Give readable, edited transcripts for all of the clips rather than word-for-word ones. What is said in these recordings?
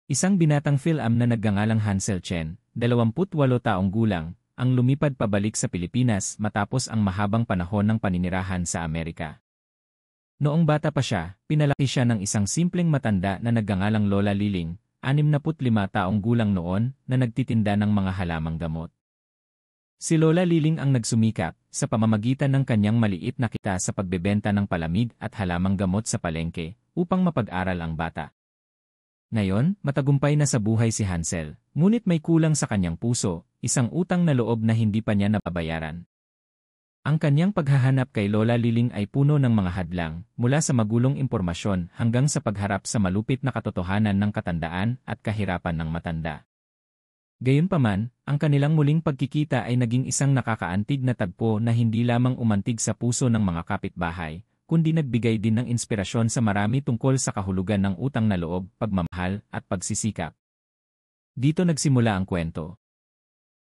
Isang binatang film na nagngangalang Hansel Chen, 28 taong gulang, ang lumipad pabalik sa Pilipinas matapos ang mahabang panahon ng paninirahan sa Amerika. Noong bata pa siya, pinalaki siya ng isang simpleng matanda na nagngangalang Lola Liling, 65 taong gulang noon, na nagtitinda ng mga halamang gamot. Si Lola Liling ang nagsumikap sa pamamagitan ng kanyang maliit na kita sa pagbebenta ng palamig at halamang gamot sa palengke upang mapag-aral ang bata. Ngayon, matagumpay na sa buhay si Hansel, ngunit may kulang sa kanyang puso, isang utang na loob na hindi pa niya nababayaran. Ang kanyang paghahanap kay Lola Liling ay puno ng mga hadlang, mula sa magulong impormasyon hanggang sa pagharap sa malupit na katotohanan ng katandaan at kahirapan ng matanda. Gayunpaman, ang kanilang muling pagkikita ay naging isang nakakaantig na tagpo na hindi lamang umantig sa puso ng mga kapitbahay, kundi nagbigay din ng inspirasyon sa marami tungkol sa kahulugan ng utang na loob, pagmamahal, at pagsisikap. Dito nagsimula ang kwento.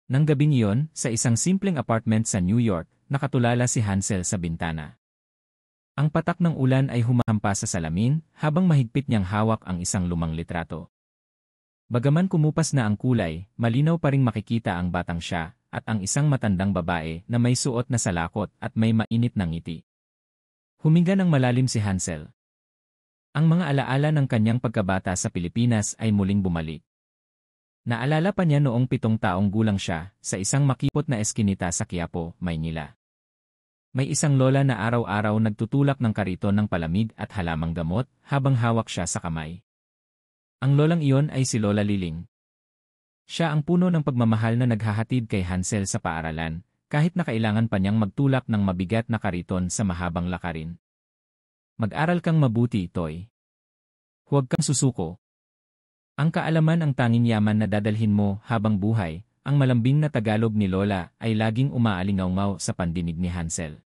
Nang gabing iyon, sa isang simpleng apartment sa New York, nakatulala si Hansel sa bintana. Ang patak ng ulan ay humahampas sa salamin, habang mahigpit niyang hawak ang isang lumang litrato. Bagaman kumupas na ang kulay, malinaw pa ring makikita ang batang siya, at ang isang matandang babae na may suot na salakot at may mainit na ngiti. Huminga ng malalim si Hansel. Ang mga alaala ng kanyang pagkabata sa Pilipinas ay muling bumalik. Naalala pa niya noong 7 taong gulang siya, sa isang makipot na eskinita sa Quiapo, Maynila. May isang lola na araw-araw nagtutulak ng kariton ng palamig at halamang gamot habang hawak siya sa kamay. Ang lolang iyon ay si Lola Liling. Siya ang puno ng pagmamahal na naghahatid kay Hansel sa paaralan, kahit na kailangan pa niyang magtulak ng mabigat na kariton sa mahabang lakarin. Mag-aral kang mabuti, Toy. Huwag kang susuko. Ang kaalaman ang tanging yaman na dadalhin mo habang buhay. Ang malambing na Tagalog ni Lola ay laging umaalingaw-ngaw sa pandinig ni Hansel.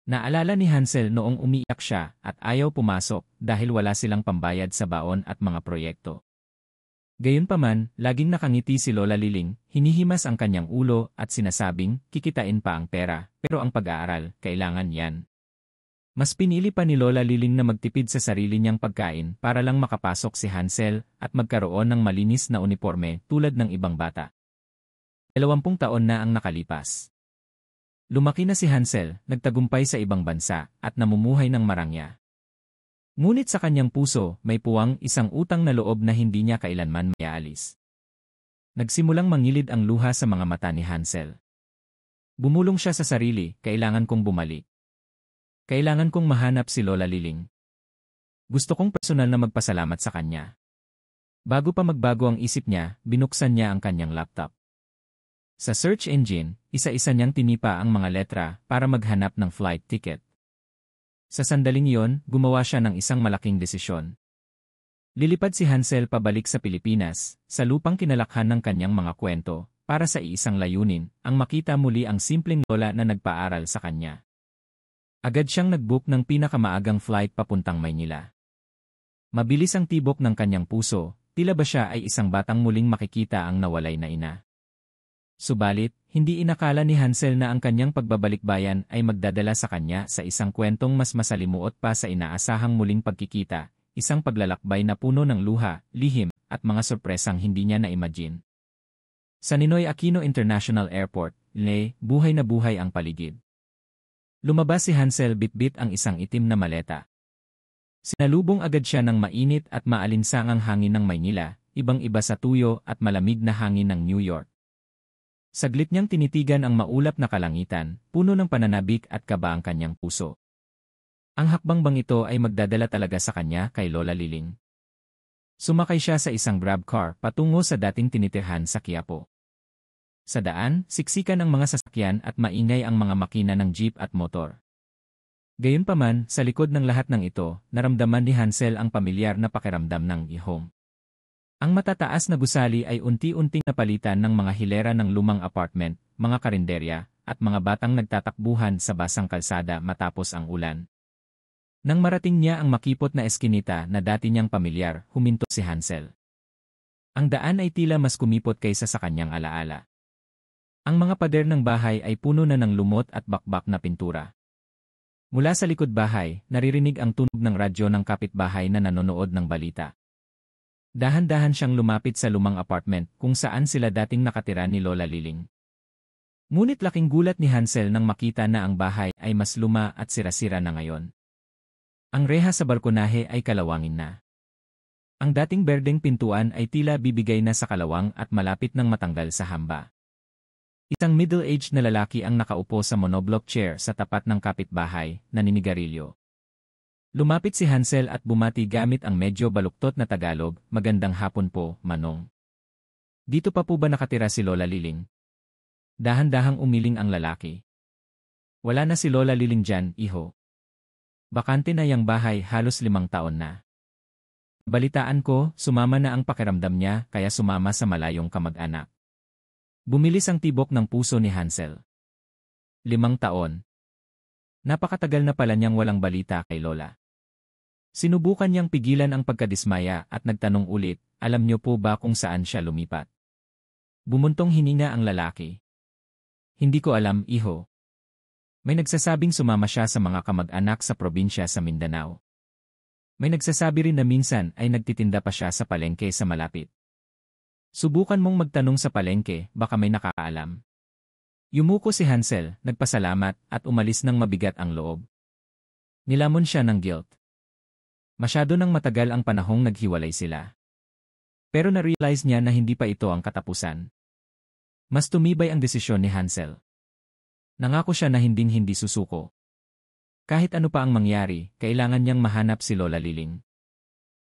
Naalala ni Hansel noong umiiyak siya at ayaw pumasok dahil wala silang pambayad sa baon at mga proyekto. Gayunpaman, laging nakangiti si Lola Liling, hinihimas ang kanyang ulo at sinasabing, kikitain pa ang pera, pero ang pag-aaral, kailangan yan. Mas pinili pa ni Lola Liling na magtipid sa sarili niyang pagkain para lang makapasok si Hansel at magkaroon ng malinis na uniforme tulad ng ibang bata. 20 taon na ang nakalipas. Lumaki na si Hansel, nagtagumpay sa ibang bansa, at namumuhay ng marangya. Ngunit sa kanyang puso, may puwang isang utang na loob na hindi niya kailanman maialis. Nagsimulang mangilid ang luha sa mga mata ni Hansel. Bumulong siya sa sarili, kailangan kong bumalik. Kailangan kong mahanap si Lola Liling. Gusto kong personal na magpasalamat sa kanya. Bago pa magbago ang isip niya, binuksan niya ang kanyang laptop. Sa search engine, isa-isa niyang tinipa ang mga letra para maghanap ng flight ticket. Sa sandaling iyon, gumawa siya ng isang malaking desisyon. Lilipad si Hansel pabalik sa Pilipinas, sa lupang kinalakhan ng kanyang mga kwento, para sa iisang layunin, ang makita muli ang simpleng lola na nagpaaral sa kanya. Agad siyang nag-book ng pinakamaagang flight papuntang Maynila. Mabilis ang tibok ng kanyang puso, tila ba siya ay isang batang muling makikita ang nawalay na ina. Subalit, hindi inakala ni Hansel na ang kanyang pagbabalikbayan ay magdadala sa kanya sa isang kwentong mas masalimuot pa sa inaasahang muling pagkikita, isang paglalakbay na puno ng luha, lihim, at mga sorpresang hindi niya na-imagine. Sa Ninoy Aquino International Airport, buhay na buhay ang paligid. Lumabas si Hansel bitbit ang isang itim na maleta. Sinalubong agad siya ng mainit at maalinsangang hangin ng Maynila, ibang-iba sa tuyo at malamig na hangin ng New York. Saglit niyang tinitigan ang maulap na kalangitan, puno ng pananabik at kaba ang kanyang puso. Ang hakbang bang ito ay magdadala talaga sa kanya kay Lola Liling. Sumakay siya sa isang grab car patungo sa dating tinitirhan sa Quiapo. Sa daan, siksikan ang mga sasakyan at maingay ang mga makina ng jeep at motor. Gayunpaman, sa likod ng lahat ng ito, naramdaman ni Hansel ang pamilyar na pakiramdam ng home. Ang matataas na gusali ay unti-unting napalitan ng mga hilera ng lumang apartment, mga karinderya, at mga batang nagtatakbuhan sa basang kalsada matapos ang ulan. Nang marating niya ang makipot na eskinita na dati niyang pamilyar, huminto si Hansel. Ang daan ay tila mas kumipot kaysa sa kanyang alaala. Ang mga pader ng bahay ay puno na ng lumot at bakbak na pintura. Mula sa likod bahay, naririnig ang tunog ng radyo ng kapitbahay na nanonood ng balita. Dahan-dahan siyang lumapit sa lumang apartment kung saan sila dating nakatira ni Lola Liling. Ngunit laking gulat ni Hansel nang makita na ang bahay ay mas luma at sira-sira na ngayon. Ang reha sa balkonahe ay kalawangin na. Ang dating berdeng pintuan ay tila bibigay na sa kalawang at malapit ng matanggal sa hamba. Isang middle-aged na lalaki ang nakaupo sa monoblock chair sa tapat ng kapitbahay, naninigarilyo. Lumapit si Hansel at bumati gamit ang medyo baluktot na Tagalog, "Magandang hapon po, Manong. Dito pa po ba nakatira si Lola Liling?" Dahan-dahang umiling ang lalaki. "Wala na si Lola Liling dyan, iho. Bakante na yang bahay halos 5 taon na. Balitaan ko, sumama na ang pakiramdam niya kaya sumama sa malayong kamag-anak." Bumilis ang tibok ng puso ni Hansel. 5 taon. Napakatagal na pala niyang walang balita kay Lola. Sinubukan niyang pigilan ang pagkadismaya at nagtanong ulit, "Alam niyo po ba kung saan siya lumipat?" Bumuntong hininga ang lalaki. "Hindi ko alam, iho. May nagsasabing sumama siya sa mga kamag-anak sa probinsya sa Mindanao. May nagsasabi rin na minsan ay nagtitinda pa siya sa palengke sa malapit. Subukan mong magtanong sa palengke, baka may nakakaalam." Yumuko si Hansel, nagpasalamat at umalis ng mabigat ang loob. Nilamon siya ng guilt. Masyado nang matagal ang panahong naghiwalay sila. Pero na-realize niya na hindi pa ito ang katapusan. Mas tumibay ang desisyon ni Hansel. Nangako siya na hinding-hindi susuko. Kahit ano pa ang mangyari, kailangan niyang mahanap si Lola Liling.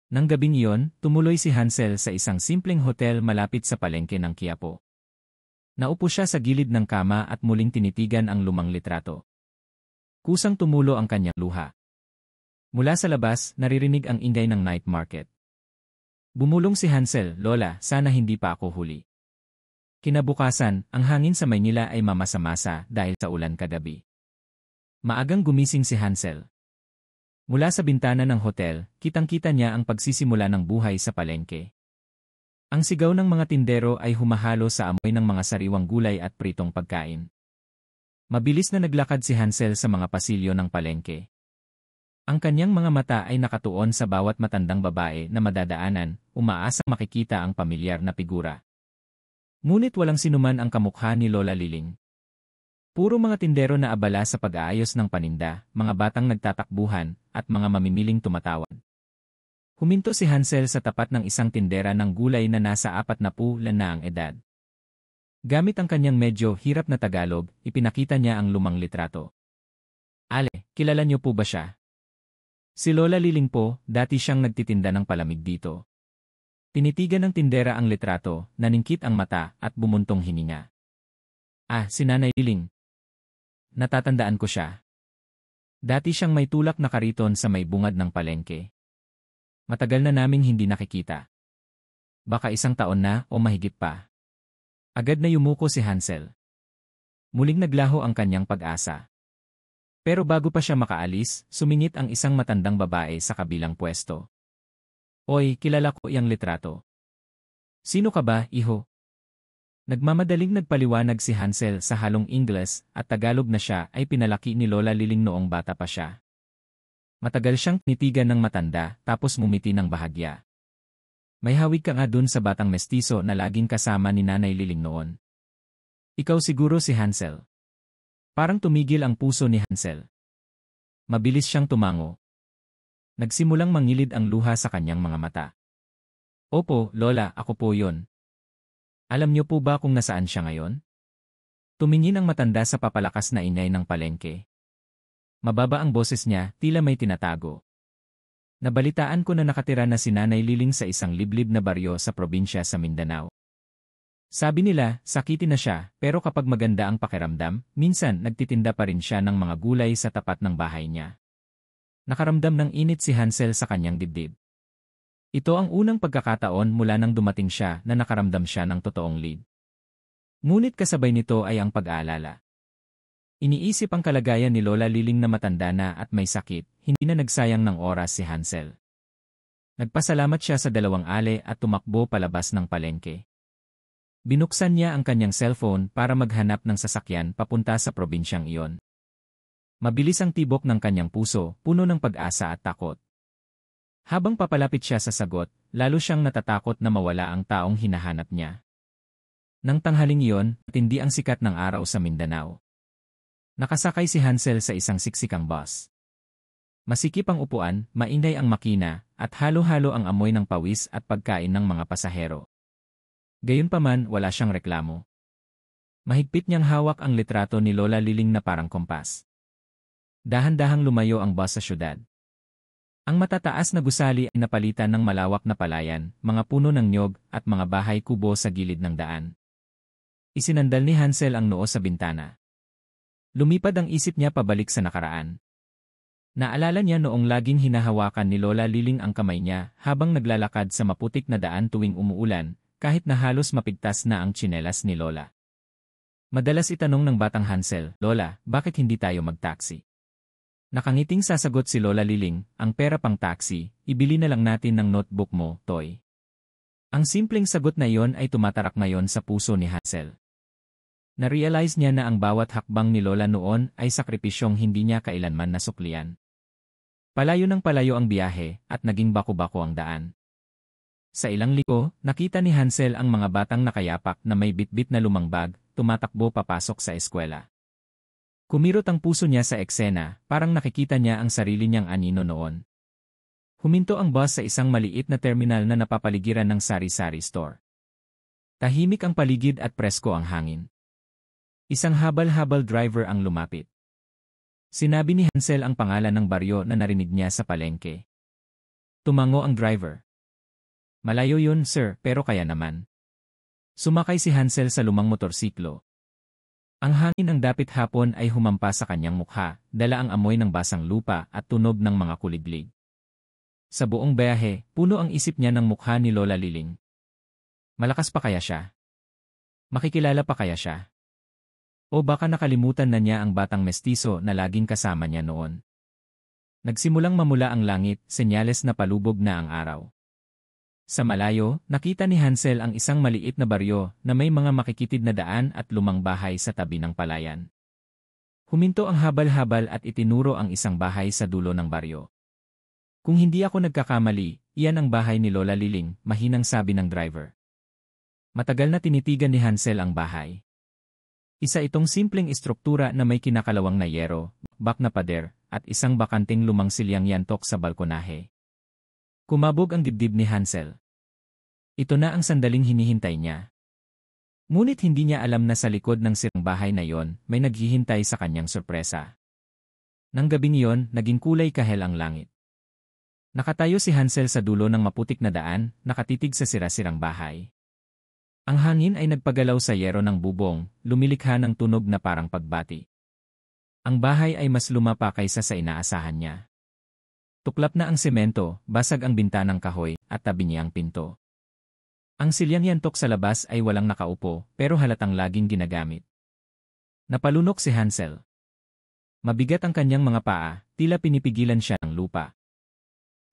Nang gabing iyon, tumuloy si Hansel sa isang simpleng hotel malapit sa palengke ng Quiapo. Naupo siya sa gilid ng kama at muling tinitigan ang lumang litrato. Kusang tumulo ang kanyang luha. Mula sa labas, naririnig ang ingay ng night market. Bumulong si Hansel, "Lola, sana hindi pa ako huli." Kinabukasan, ang hangin sa Maynila ay mamasa-masa dahil sa ulan kagabi. Maagang gumising si Hansel. Mula sa bintana ng hotel, kitang-kita niya ang pagsisimula ng buhay sa palengke. Ang sigaw ng mga tindero ay humahalo sa amoy ng mga sariwang gulay at pritong pagkain. Mabilis na naglakad si Hansel sa mga pasilyo ng palengke. Ang kanyang mga mata ay nakatuon sa bawat matandang babae na madadaanan, umaasang makikita ang pamilyar na figura. Ngunit walang sinuman ang kamukha ni Lola Liling. Puro mga tindero na abala sa pag-aayos ng paninda, mga batang nagtatakbuhan, at mga mamimiling tumatawad. Huminto si Hansel sa tapat ng isang tindera ng gulay na nasa 40 na ang edad. Gamit ang kanyang medyo hirap na Tagalog, ipinakita niya ang lumang litrato. "Ale, kilala niyo po ba siya?" "Si Lola Liling po, dati siyang nagtitinda ng palamig dito." Tinitigan ng tindera ang litrato, naningkit ang mata, at bumuntong hininga. "Ah, si Nanay Liling. Natatandaan ko siya. Dati siyang may tulak na kariton sa may bungad ng palengke. Matagal na naming hindi nakikita. Baka 1 taon na o mahigit pa." Agad na yumuko si Hansel. Muling naglaho ang kanyang pag-asa. Pero bago pa siya makaalis, sumingit ang isang matandang babae sa kabilang pwesto. "Oy, kilala ko iyang litrato." "Sino ka ba, iho?" Nagmamadaling nagpaliwanag si Hansel sa halong Ingles at Tagalog na siya ay pinalaki ni Lola Liling noong bata pa siya. Matagal siyang tinitigan ng matanda tapos ngumiti ng bahagya. "May hawig ka nga dun sa batang mestizo na laging kasama ni Nanay Liling noon. Ikaw siguro si Hansel." Parang tumigil ang puso ni Hansel. Mabilis siyang tumango. Nagsimulang mangilid ang luha sa kanyang mga mata. "Opo, Lola, ako po yon. Alam niyo po ba kung nasaan siya ngayon?" Tumingin ang matanda sa papalakas na ingay ng palengke. Mababa ang boses niya, tila may tinatago. "Nabalitaan ko na nakatira na si Nanay Liling sa isang liblib na baryo sa probinsya sa Mindanao. Sabi nila, sakitin na siya, pero kapag maganda ang pakiramdam, minsan nagtitinda pa rin siya ng mga gulay sa tapat ng bahay niya." Nakaramdam ng init si Hansel sa kanyang dibdib. Ito ang unang pagkakataon mula nang dumating siya na nakaramdam siya ng totoong lead. Ngunit kasabay nito ay ang pag-aalala. Iniisip ang kalagayan ni Lola Liling na matanda na at may sakit, hindi na nagsayang ng oras si Hansel. Nagpasalamat siya sa 2 ale at tumakbo palabas ng palengke. Binuksan niya ang kanyang cellphone para maghanap ng sasakyan papunta sa probinsyang iyon. Mabilis ang tibok ng kanyang puso, puno ng pag-asa at takot. Habang papalapit siya sa sagot, lalo siyang natatakot na mawala ang taong hinahanap niya. Nang tanghaling iyon, tindi ang sikat ng araw sa Mindanao. Nakasakay si Hansel sa isang siksikang bus. Masikip ang upuan, maingay ang makina, at halo-halo ang amoy ng pawis at pagkain ng mga pasahero. Gayunpaman, wala siyang reklamo. Mahigpit niyang hawak ang litrato ni Lola Liling na parang kompas. Dahan-dahang lumayo ang bus sa syudad. Ang matataas na gusali ay napalitan ng malawak na palayan, mga puno ng niyog, at mga bahay kubo sa gilid ng daan. Isinandal ni Hansel ang noo sa bintana. Lumipad ang isip niya pabalik sa nakaraan. Naalala niya noong laging hinahawakan ni Lola Liling ang kamay niya habang naglalakad sa maputik na daan tuwing umuulan, kahit na halos mapigtas na ang tsinelas ni Lola. Madalas itanong ng batang Hansel, "Lola, bakit hindi tayo mag-taxi?" Nakangiting sasagot si Lola Liling, "Ang pera pang taxi, ibili na lang natin ng notebook mo, Toy." Ang simpleng sagot na iyon ay tumatarak ngayon sa puso ni Hansel. Na-realize niya na ang bawat hakbang ni Lola noon ay sakripisyong hindi niya kailanman nasuklian. Palayo ng palayo ang biyahe at naging bako-bako ang daan. Sa ilang liko, nakita ni Hansel ang mga batang nakayapak na may bitbit na lumang bag, tumatakbo papasok sa eskwela. Kumirot ang puso niya sa eksena, parang nakikita niya ang sarili niyang anino noon. Huminto ang bus sa isang maliit na terminal na napapaligiran ng sari-sari store. Tahimik ang paligid at presko ang hangin. Isang habal-habal driver ang lumapit. Sinabi ni Hansel ang pangalan ng baryo na narinig niya sa palengke. Tumango ang driver. "Malayo yun, sir, pero kaya naman." Sumakay si Hansel sa lumang motorsiklo. Ang hangin ng dapit hapon ay humampas sa kanyang mukha, dala ang amoy ng basang lupa at tunog ng mga kuliglig. Sa buong biyahe, puno ang isip niya ng mukha ni Lola Liling. Malakas pa kaya siya? Makikilala pa kaya siya? O baka nakalimutan na niya ang batang mestizo na laging kasama niya noon. Nagsimulang mamula ang langit, senyales na palubog na ang araw. Sa malayo, nakita ni Hansel ang isang maliit na baryo na may mga makikitid na daan at lumang bahay sa tabi ng palayan. Huminto ang habal-habal at itinuro ang isang bahay sa dulo ng baryo. "Kung hindi ako nagkakamali, iyan ang bahay ni Lola Liling," mahinang sabi ng driver. Matagal na tinitigan ni Hansel ang bahay. Isa itong simpleng istruktura na may kinakalawang na yero, bak na pader, at isang bakanting lumang silyang yantok sa balkonahe. Kumabog ang dibdib ni Hansel. Ito na ang sandaling hinihintay niya. Ngunit hindi niya alam na sa likod ng sirang bahay na yon, may naghihintay sa kanyang sorpresa. Nang gabing iyon, naging kulay kahel ang langit. Nakatayo si Hansel sa dulo ng maputik na daan, nakatitig sa sira-sirang bahay. Ang hangin ay nagpagalaw sa yero ng bubong, lumilikha ng tunog na parang pagbati. Ang bahay ay mas luma pa kaysa sa inaasahan niya. Tuklap na ang semento, basag ang bintanang kahoy, at tabi niya ang pinto. Ang silyang yantok sa labas ay walang nakaupo, pero halatang laging ginagamit. Napalunok si Hansel. Mabigat ang kanyang mga paa, tila pinipigilan siya ng lupa.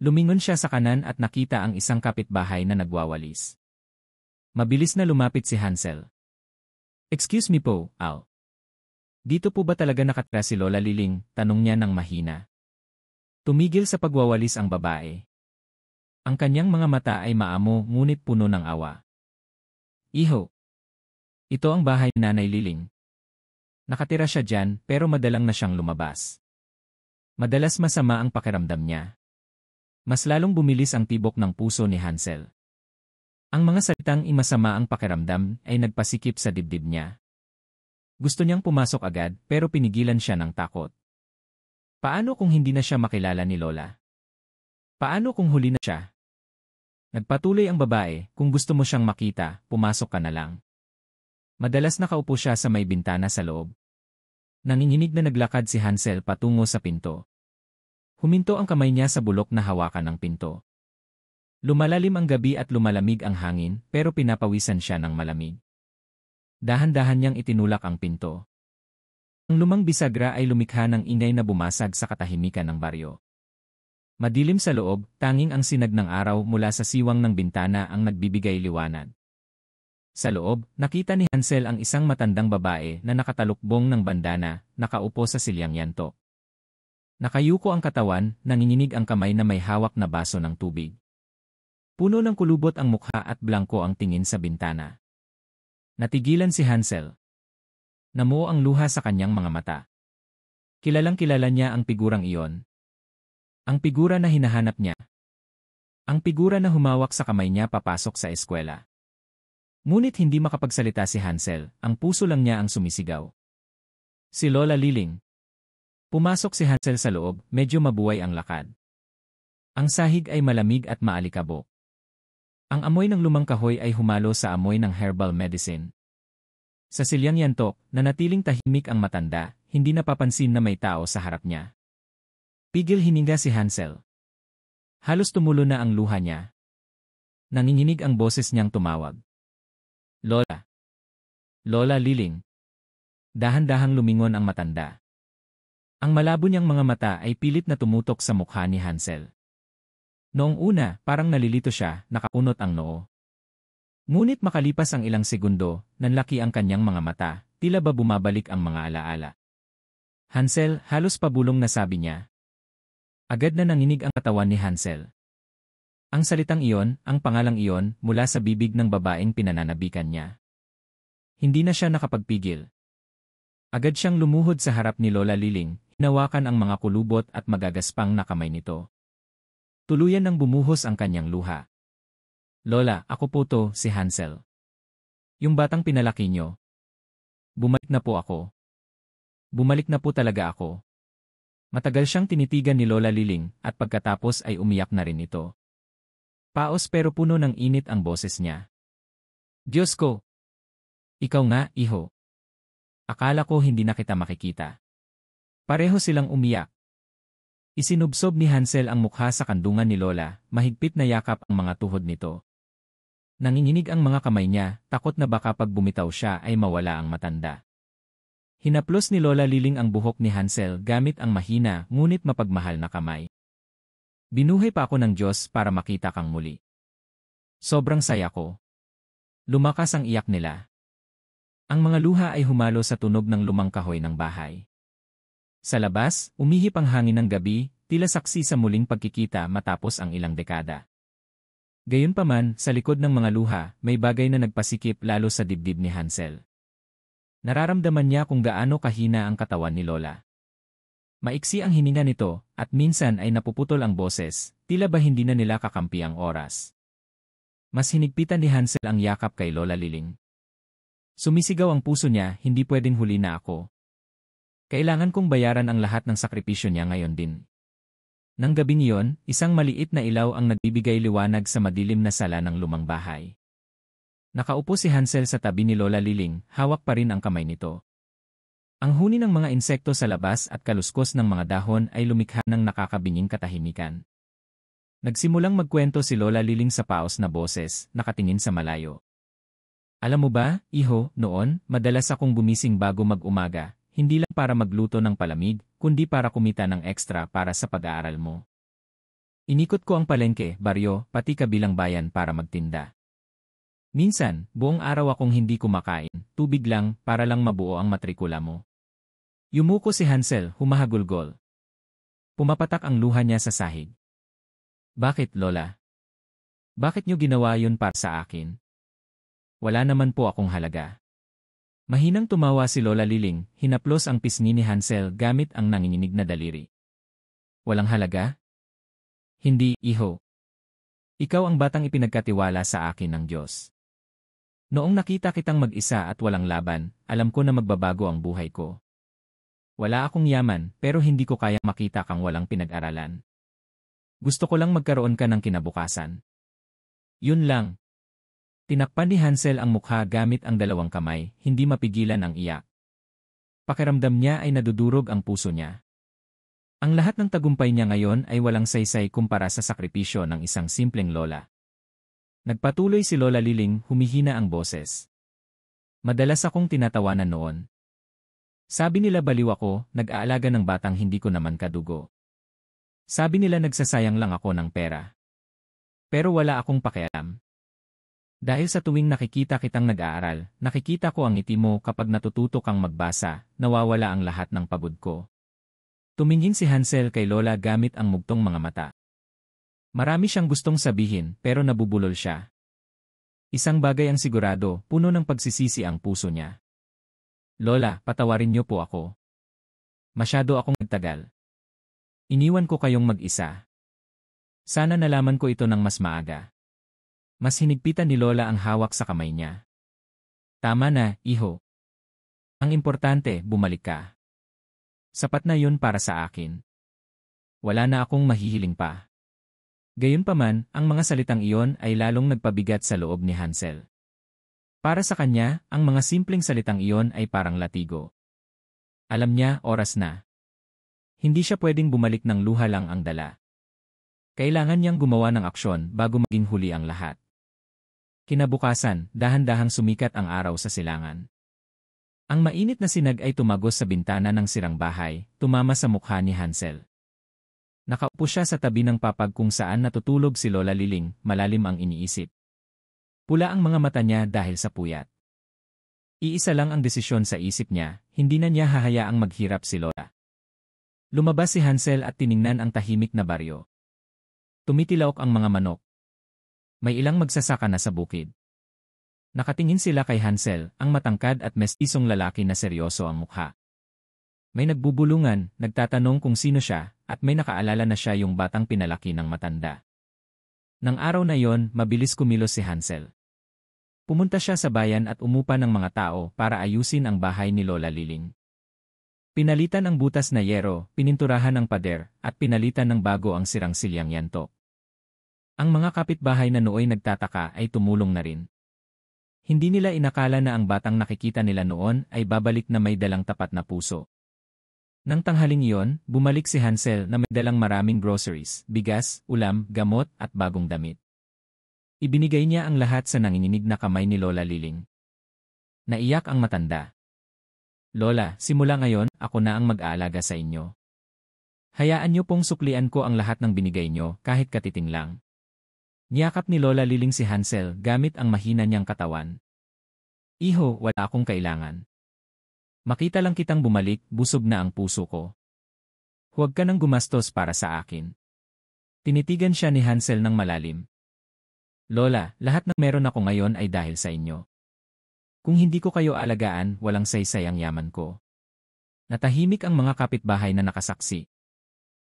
Lumingon siya sa kanan at nakita ang isang kapitbahay na nagwawalis. Mabilis na lumapit si Hansel. "Excuse me po, Al. Dito po ba talaga nakatira si Lola Liling?" tanong niya ng mahina. Tumigil sa pagwawalis ang babae. Ang kanyang mga mata ay maamo ngunit puno ng awa. "Iho, ito ang bahay ni Nanay Liling. Nakatira siya dyan pero madalang na siyang lumabas. Madalas masama ang pakiramdam niya." Mas lalong bumilis ang tibok ng puso ni Hansel. Ang mga salitang "masama ang pakiramdam" ay nagpasikip sa dibdib niya. Gusto niyang pumasok agad pero pinigilan siya ng takot. Paano kung hindi na siya makilala ni Lola? Paano kung huli na siya? Nagpatuloy ang babae, "Kung gusto mo siyang makita, pumasok ka na lang." Madalas nakaupo siya sa may bintana sa loob. Nanginginig na naglakad si Hansel patungo sa pinto. Huminto ang kamay niya sa bulok na hawakan ng pinto. Lumalalim ang gabi at lumalamig ang hangin, pero pinapawisan siya ng malamig. Dahan-dahan niyang itinulak ang pinto. Ang lumang bisagra ay lumikha ng ingay na bumasag sa katahimikan ng baryo. Madilim sa loob, tanging ang sinag ng araw mula sa siwang ng bintana ang nagbibigay liwanag. Sa loob, nakita ni Hansel ang isang matandang babae na nakatalukbong ng bandana, nakaupo sa silyang yantok. Nakayuko ang katawan, nanginginig ang kamay na may hawak na baso ng tubig. Puno ng kulubot ang mukha at blangko ang tingin sa bintana. Natigilan si Hansel. Namuo ang luha sa kanyang mga mata. Kilalang-kilala niya ang figurang iyon. Ang figura na hinahanap niya. Ang figura na humawak sa kamay niya papasok sa eskwela. Ngunit hindi makapagsalita si Hansel, ang puso lang niya ang sumisigaw. Si Lola Liling. Pumasok si Hansel sa loob, medyo mabuhay ang lakad. Ang sahig ay malamig at maalikabok. Ang amoy ng lumang kahoy ay humalo sa amoy ng herbal medicine. Sa silyang yantok, nanatiling tahimik ang matanda, hindi napapansin na may tao sa harap niya. Pigil hininga si Hansel. Halos tumulo na ang luha niya. Nanginginig ang boses niyang tumawag. Lola. Lola Liling. Dahan-dahang lumingon ang matanda. Ang malabo niyang mga mata ay pilit na tumutok sa mukha ni Hansel. Noong una, parang nalilito siya, nakakunot ang noo. Ngunit makalipas ang ilang segundo, nanlaki ang kanyang mga mata, tila ba bumabalik ang mga alaala. Hansel, halos pabulong na sabi niya. Agad na nanginig ang katawan ni Hansel. Ang salitang iyon, ang pangalang iyon, mula sa bibig ng babaeng pinananabikan niya. Hindi na siya nakapagpigil. Agad siyang lumuhod sa harap ni Lola Liling, hinawakan ang mga kulubot at magagaspang na kamay nito. Tuluyan nang bumuhos ang kanyang luha. Lola, ako po to, si Hansel. Yung batang pinalaki niyo. Bumalik na po ako. Bumalik na po talaga ako. Matagal siyang tinitigan ni Lola Liling at pagkatapos ay umiyak na rin ito. Paos pero puno ng init ang boses niya. Diyos ko! Ikaw nga, iho. Akala ko hindi na kita makikita. Pareho silang umiyak. Isinubsob ni Hansel ang mukha sa kandungan ni Lola, mahigpit na yakap ang mga tuhod nito. Nanginginig ang mga kamay niya, takot na baka pag bumitaw siya ay mawala ang matanda. Hinaplos ni Lola Liling ang buhok ni Hansel gamit ang mahina ngunit mapagmahal na kamay. Binuhay pa ako ng Diyos para makita kang muli. Sobrang saya ko. Lumakas ang iyak nila. Ang mga luha ay humalo sa tunog ng lumang kahoy ng bahay. Sa labas, umihip ang hangin ng gabi, tila saksi sa muling pagkikita matapos ang ilang dekada. Gayunpaman, sa likod ng mga luha, may bagay na nagpasikip lalo sa dibdib ni Hansel. Nararamdaman niya kung gaano kahina ang katawan ni Lola. Maiksi ang hininga nito, at minsan ay napuputol ang boses, tila ba hindi na nila kakampi ang oras. Mas hinigpitan ni Hansel ang yakap kay Lola Liling. Sumisigaw ang puso niya, hindi pwedeng huli na ako. Kailangan kong bayaran ang lahat ng sakripisyo niya ngayon din. Nang gabing iyon, isang maliit na ilaw ang nagbibigay liwanag sa madilim na sala ng lumang bahay. Nakaupo si Hansel sa tabi ni Lola Liling, hawak pa rin ang kamay nito. Ang huni ng mga insekto sa labas at kaluskos ng mga dahon ay lumikha ng nakakabinging katahimikan. Nagsimulang magkwento si Lola Liling sa paos na boses, nakatingin sa malayo. Alam mo ba, iho, noon, madalas akong gumising bago mag-umaga. Hindi lang para magluto ng palamig, kundi para kumita ng ekstra para sa pag-aaral mo. Inikot ko ang palengke, baryo, pati kabilang bayan para magtinda. Minsan, buong araw akong hindi kumakain, tubig lang, para lang mabuo ang matrikula mo. Yumuko si Hansel, humahagulgol. Pumapatak ang luha niya sa sahig. Bakit, Lola? Bakit niyo ginawa yun para sa akin? Wala naman po akong halaga. Mahinang tumawa si Lola Liling, hinaplos ang pisngi ni Hansel gamit ang nanginginig na daliri. Walang halaga? Hindi, iho. Ikaw ang batang ipinagkatiwala sa akin ng Diyos. Noong nakita kitang mag-isa at walang laban, alam ko na magbabago ang buhay ko. Wala akong yaman, pero hindi ko kayang makita kang walang pinag-aralan. Gusto ko lang magkaroon ka ng kinabukasan. Yun lang. Tinakpan ni Hansel ang mukha gamit ang dalawang kamay, hindi mapigilan ang iyak. Pakiramdam niya ay nadudurog ang puso niya. Ang lahat ng tagumpay niya ngayon ay walang saysay kumpara sa sakripisyo ng isang simpleng lola. Nagpatuloy si Lola Liling, humihina ang boses. Madalas akong tinatawanan noon. Sabi nila baliw ako, nag-aalaga ng batang hindi ko naman kadugo. Sabi nila nagsasayang lang ako ng pera. Pero wala akong pakialam. Dahil sa tuwing nakikita kitang nag-aaral, nakikita ko ang ngiti mo kapag natututo kang magbasa, nawawala ang lahat ng pagod ko. Tumingin si Hansel kay Lola gamit ang mugtong mga mata. Marami siyang gustong sabihin pero nabubulol siya. Isang bagay ang sigurado, puno ng pagsisisi ang puso niya. Lola, patawarin niyo po ako. Masyado akong nagtagal. Iniwan ko kayong mag-isa. Sana nalaman ko ito ng mas maaga. Mas hinigpitan ni Lola ang hawak sa kamay niya. Tama na, iho. Ang importante, bumalik ka. Sapat na yun para sa akin. Wala na akong mahihiling pa. Gayunpaman, ang mga salitang iyon ay lalong nagpabigat sa loob ni Hansel. Para sa kanya, ang mga simpleng salitang iyon ay parang latigo. Alam niya, oras na. Hindi siya pwedeng bumalik ng luha lang ang dala. Kailangan niyang gumawa ng aksyon bago maging huli ang lahat. Kinabukasan, dahan-dahang sumikat ang araw sa silangan. Ang mainit na sinag ay tumagos sa bintana ng sirang bahay, tumama sa mukha ni Hansel. Nakaupo siya sa tabi ng papag kung saan natutulog si Lola Liling, malalim ang iniisip. Pula ang mga mata niya dahil sa puyat. Iisa lang ang desisyon sa isip niya, hindi na niya hahayaang maghirap si Lola. Lumabas si Hansel at tiningnan ang tahimik na baryo. Tumitilaok ang mga manok. May ilang magsasaka na sa bukid. Nakatingin sila kay Hansel, ang matangkad at mestisong lalaki na seryoso ang mukha. May nagbubulungan, nagtatanong kung sino siya, at may nakaalala na siya yung batang pinalaki ng matanda. Nang araw na yon, mabilis kumilos si Hansel. Pumunta siya sa bayan at umupa ng mga tao para ayusin ang bahay ni Lola Liling. Pinalitan ang butas na yero, pininturahan ang pader, at pinalitan ng bago ang sirang silyang yantok. Ang mga kapitbahay na nooy nagtataka ay tumulong na rin. Hindi nila inakala na ang batang nakikita nila noon ay babalik na may dalang tapat na puso. Nang tanghaling iyon, bumalik si Hansel na may dalang maraming groceries, bigas, ulam, gamot at bagong damit. Ibinigay niya ang lahat sa nanginginig na kamay ni Lola Liling. Naiyak ang matanda. Lola, simula ngayon, ako na ang mag-aalaga sa inyo. Hayaan niyo pong suklian ko ang lahat ng binigay niyo, kahit katiting lang. Niyakap ni Lola Liling si Hansel gamit ang mahina niyang katawan. Iho, wala akong kailangan. Makita lang kitang bumalik, busog na ang puso ko. Huwag ka nang gumastos para sa akin. Tinitigan siya ni Hansel ng malalim. Lola, lahat ng meron ako ngayon ay dahil sa inyo. Kung hindi ko kayo alagaan, walang saysay ang yaman ko. Natahimik ang mga kapitbahay na nakasaksi.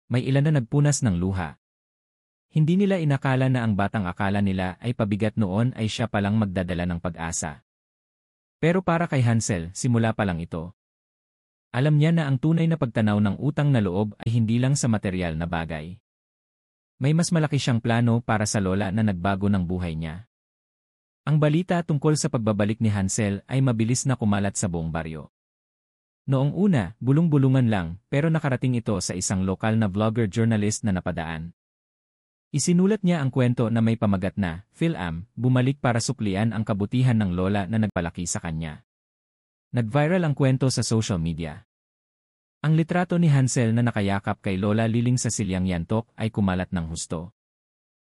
May ilan na nagpunas ng luha. Hindi nila inakala na ang batang akala nila ay pabigat noon ay siya palang magdadala ng pag-asa. Pero para kay Hansel, simula pa lang ito. Alam niya na ang tunay na pagtanaw ng utang na loob ay hindi lang sa material na bagay. May mas malaki siyang plano para sa lola na nagbago ng buhay niya. Ang balita tungkol sa pagbabalik ni Hansel ay mabilis na kumalat sa buong baryo. Noong una, bulong-bulungan lang, pero nakarating ito sa isang lokal na vlogger journalist na napadaan. Isinulat niya ang kwento na may pamagat na, Phil-Am, bumalik para suklian ang kabutihan ng lola na nagpalaki sa kanya. Nag-viral ang kwento sa social media. Ang litrato ni Hansel na nakayakap kay Lola Liling sa silyang yantok ay kumalat ng husto.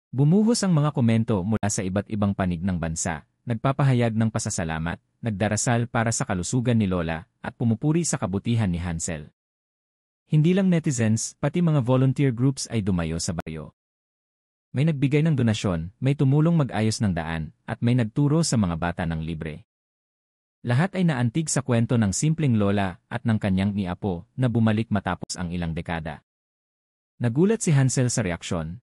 Bumuhos ang mga komento mula sa iba't ibang panig ng bansa, nagpapahayag ng pasasalamat, nagdarasal para sa kalusugan ni Lola, at pumupuri sa kabutihan ni Hansel. Hindi lang netizens, pati mga volunteer groups ay dumayo sa baryo. May nagbigay ng donasyon, may tumulong mag-ayos ng daan, at may nagturo sa mga bata ng libre. Lahat ay naantig sa kwento ng simpleng lola at ng kanyang ni Apo na bumalik matapos ang ilang dekada. Nagulat si Hansel sa reaksyon.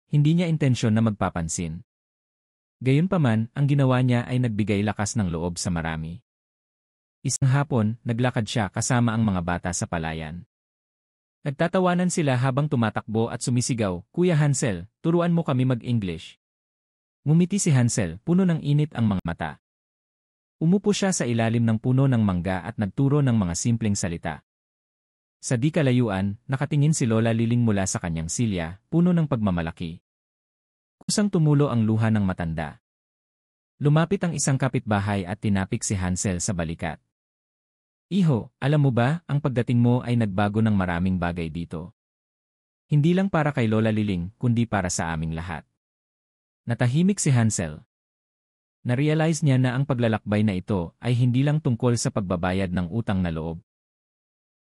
Hindi niya intensyon na magpapansin. Gayunpaman, ang ginawa niya ay nagbigay lakas ng loob sa marami. Isang hapon, naglakad siya kasama ang mga bata sa palayan. Nagtatawanan sila habang tumatakbo at sumisigaw, "Kuya Hansel, turuan mo kami mag-English." Ngumiti si Hansel, puno ng init ang mga mata. Umupo siya sa ilalim ng puno ng mangga at nagturo ng mga simpleng salita. Sa di kalayuan, nakatingin si Lola Liling mula sa kanyang silya, puno ng pagmamalaki. Kusang tumulo ang luha ng matanda. Lumapit ang isang kapitbahay at tinapik si Hansel sa balikat. "Iho, alam mo ba, ang pagdating mo ay nagbago ng maraming bagay dito. Hindi lang para kay Lola Liling, kundi para sa aming lahat." Natahimik si Hansel. Narealize niya na ang paglalakbay na ito ay hindi lang tungkol sa pagbabayad ng utang na loob.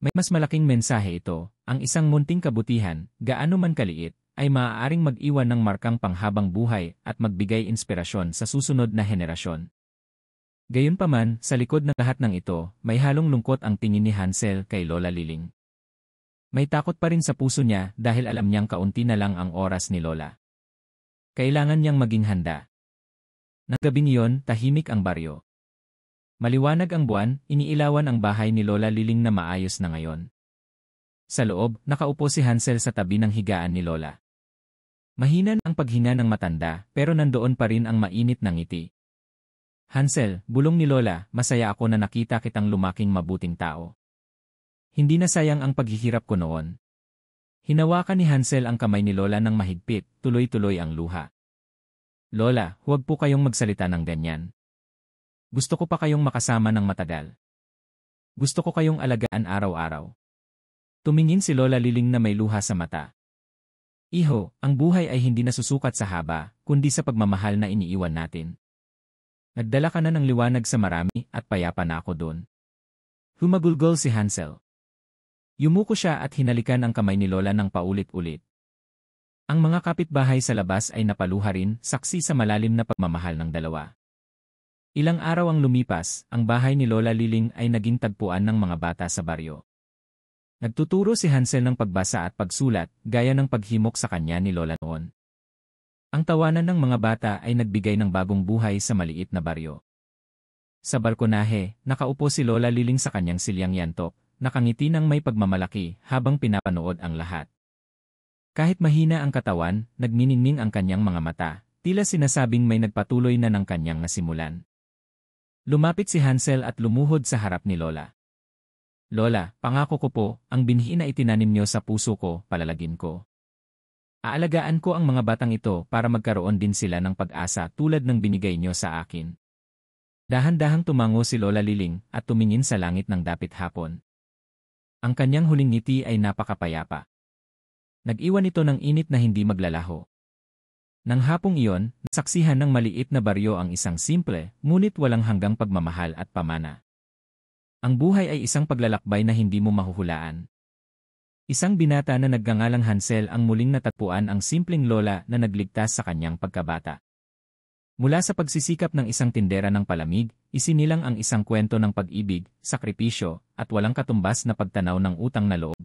May mas malaking mensahe ito, ang isang munting kabutihan, gaano man kaliit, ay maaaring mag-iwan ng markang panghabang buhay at magbigay inspirasyon sa susunod na henerasyon. Gayunpaman, sa likod ng lahat ng ito, may halong lungkot ang tingin ni Hansel kay Lola Liling. May takot pa rin sa puso niya dahil alam niyang kaunti na lang ang oras ni Lola. Kailangan niyang maging handa. Nang gabing iyon, tahimik ang baryo. Maliwanag ang buwan, iniilawan ang bahay ni Lola Liling na maayos na ngayon. Sa loob, nakaupo si Hansel sa tabi ng higaan ni Lola. Mahina ang paghinga ng matanda, pero nandoon pa rin ang mainit na ngiti. Hansel, bulong ni Lola, masaya ako na nakita kitang lumaking mabuting tao. Hindi na sayang ang paghihirap ko noon. Hinawakan ni Hansel ang kamay ni Lola ng mahigpit, tuloy-tuloy ang luha. Lola, huwag po kayong magsalita ng ganyan. Gusto ko pa kayong makasama ng matagal. Gusto ko kayong alagaan araw-araw. Tumingin si Lola Liling na may luha sa mata. Iho, ang buhay ay hindi nasusukat sa haba, kundi sa pagmamahal na iniiwan natin. Nagdala ka na ng liwanag sa marami at payapa na ako doon. Humagulgol si Hansel. Yumuko siya at hinalikan ang kamay ni Lola ng paulit-ulit. Ang mga kapitbahay sa labas ay napaluha rin, saksi sa malalim na pagmamahal ng dalawa. Ilang araw ang lumipas, ang bahay ni Lola Liling ay naging tagpuan ng mga bata sa baryo. Nagtuturo si Hansel ng pagbasa at pagsulat, gaya ng paghimok sa kanya ni Lola noon. Ang tawanan ng mga bata ay nagbigay ng bagong buhay sa maliit na baryo. Sa balkonahe, nakaupo si Lola Liling sa kanyang silyang yantok, nakangiti ng may pagmamalaki habang pinapanood ang lahat. Kahit mahina ang katawan, nagniningning ang kanyang mga mata, tila sinasabing may nagpatuloy na ng kanyang nasimulan. Lumapit si Hansel at lumuhod sa harap ni Lola. Lola, pangako ko po, ang binhi na itinanim niyo sa puso ko, palalagin ko. Aalagaan ko ang mga batang ito para magkaroon din sila ng pag-asa tulad ng binigay niyo sa akin. Dahan-dahang tumango si Lola Liling at tumingin sa langit ng dapit hapon. Ang kanyang huling ngiti ay napakapayapa. Nag-iwan ito ng init na hindi maglalaho. Nang hapong iyon, nasaksihan ng maliit na baryo ang isang simple, ngunit walang hanggang pagmamahal at pamana. Ang buhay ay isang paglalakbay na hindi mo mahuhulaan. Isang binata na nagngangalang Hansel ang muling natagpuan ang simpleng lola na nagligtas sa kanyang pagkabata. Mula sa pagsisikap ng isang tindera ng palamig, isinilang ang isang kwento ng pag-ibig, sakripisyo, at walang katumbas na pagtanaw ng utang na loob.